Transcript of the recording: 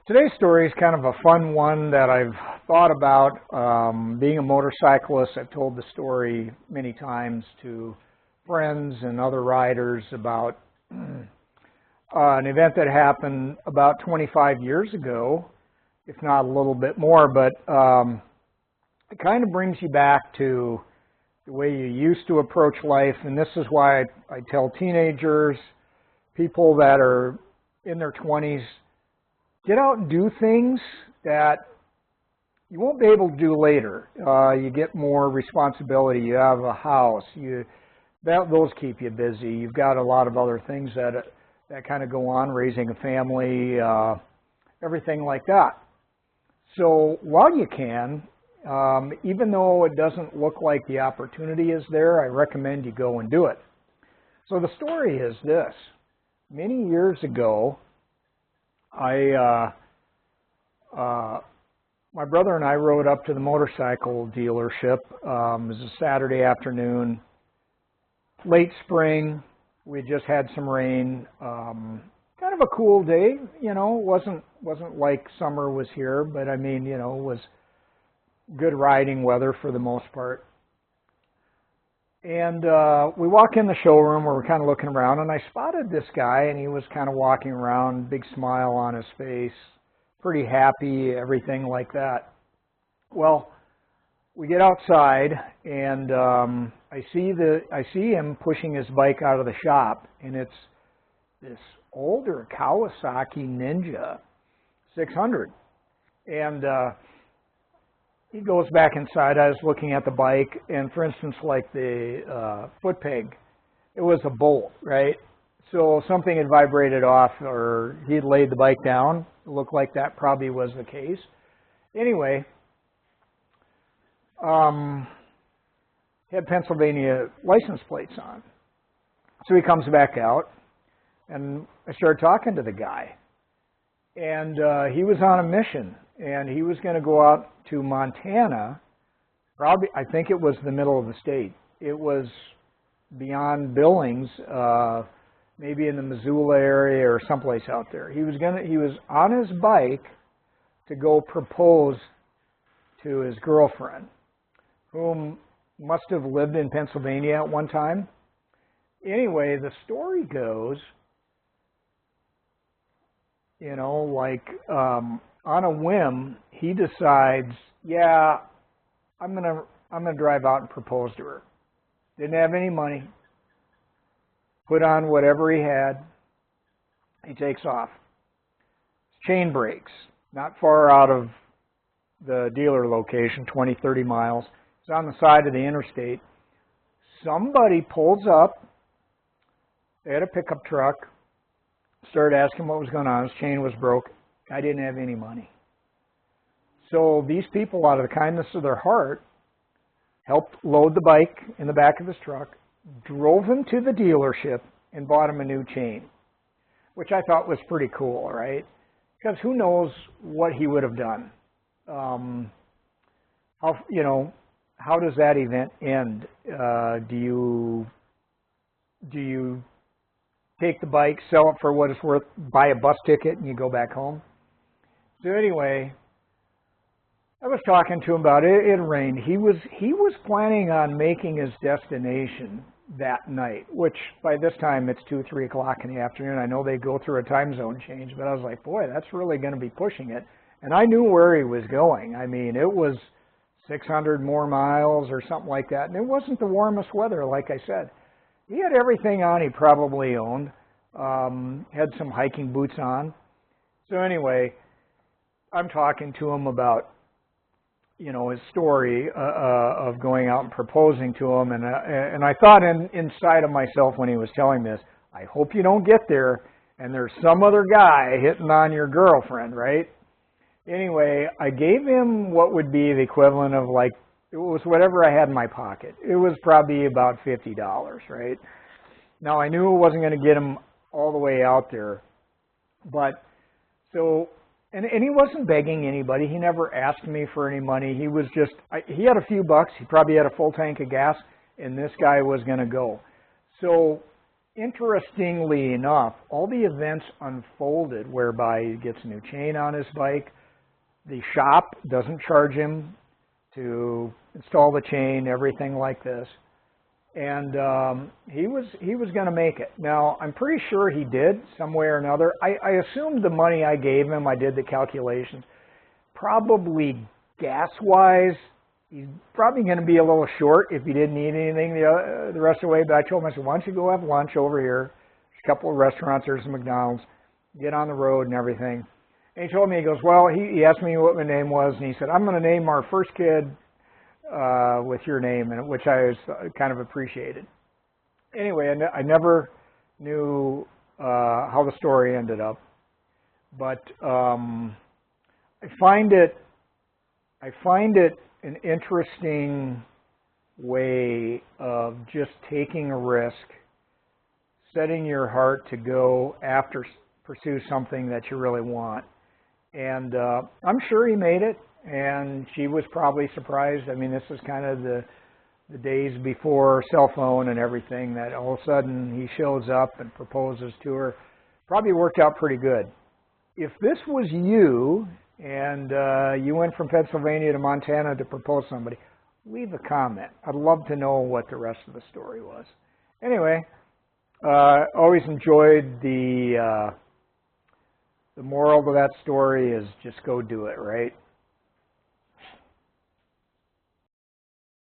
Today's story is kind of a fun one that I've thought about. Being a motorcyclist, I've told the story many times to friends and other riders about an event that happened about 25 years ago, if not a little bit more, but it kind of brings you back to the way you used to approach life, and this is why I tell teenagers, people that are in their 20s, get out and do things that you won't be able to do later. You get more responsibility. You have a house. Those keep you busy. You've got a lot of other things that kind of go on, raising a family, everything like that. So while you can, even though it doesn't look like the opportunity is there, I recommend you go and do it. So the story is this. Many years ago, my brother and I rode up to the motorcycle dealership. It was a Saturday afternoon, late spring. We just had some rain. Kind of a cool day, you know. It wasn't like summer was here, but I mean, you know, it was good riding weather for the most part. And we walk in the showroom where we're kind of looking around, and I spotted this guy, and he was kind of walking around, big smile on his face, pretty happy, everything like that. Well, we get outside, and I see him pushing his bike out of the shop, and it's this older Kawasaki Ninja 600. And he goes back inside. I was looking at the bike, and for instance, like the foot peg, it was a bolt, right? So something had vibrated off, or he'd laid the bike down. It looked like that probably was the case. Anyway, had Pennsylvania license plates on. So he comes back out, and I started talking to the guy. And he was on a mission, and he was going to go out to Montana. Probably, I think it was the middle of the state. It was beyond Billings, maybe in the Missoula area or someplace out there. He was on his bike to go propose to his girlfriend, whom must have lived in Pennsylvania at one time. Anyway, the story goes, you know, like on a whim, he decides, yeah, I'm gonna drive out and propose to her. Didn't have any money. Put on whatever he had. He takes off. Chain breaks. Not far out of the dealer location, 20, 30 miles. It's on the side of the interstate. Somebody pulls up. They had a pickup truck. Started asking what was going on. His chain was broke. I didn't have any money. So these people, out of the kindness of their heart, helped load the bike in the back of his truck, drove him to the dealership, and bought him a new chain, which I thought was pretty cool, right? Because who knows what he would have done? How does that event end? Do you take the bike, sell it for what it's worth, buy a bus ticket, and you go back home? So anyway, I was talking to him about it. It rained. He was planning on making his destination that night, which by this time it's 2, 3 o'clock in the afternoon. I know they go through a time zone change, but I was like, boy, that's really going to be pushing it. And I knew where he was going. I mean, it was 600 more miles or something like that, and it wasn't the warmest weather, like I said. He had everything on he probably owned, had some hiking boots on. So anyway, I'm talking to him about, you know, his story of going out and proposing to him, and I thought inside of myself when he was telling this, I hope you don't get there and there's some other guy hitting on your girlfriend, right? Anyway, I gave him what would be the equivalent of, like, it was whatever I had in my pocket. It was probably about $50, right? Now, I knew it wasn't going to get him all the way out there, but so, and he wasn't begging anybody. He never asked me for any money. He was just, he had a few bucks. He probably had a full tank of gas, and this guy was going to go. So interestingly enough, all the events unfolded whereby he gets a new chain on his bike. The shop doesn't charge him to install the chain, everything like this. And he was going to make it. Now, I'm pretty sure he did, some way or another. I assumed the money I gave him, I did the calculations, probably gas-wise, he's probably going to be a little short if he didn't need anything the rest of the way. But I told him, I said, why don't you go have lunch over here? There's a couple of restaurants, there's a McDonald's, get on the road and everything. And he told me, he goes, well, he asked me what my name was, and he said, I'm going to name our first kid with your name, and which I was kind of appreciated. Anyway, I never knew how the story ended up, but I find it an interesting way of just taking a risk, setting your heart to go after, pursue something that you really want. And I'm sure he made it, and she was probably surprised. I mean, this is kind of the days before cell phone and everything, that all of a sudden he shows up and proposes to her. Probably worked out pretty good. If this was you, and you went from Pennsylvania to Montana to propose to somebody, leave a comment. I'd love to know what the rest of the story was. Anyway, always enjoyed the moral of that story is just go do it, right?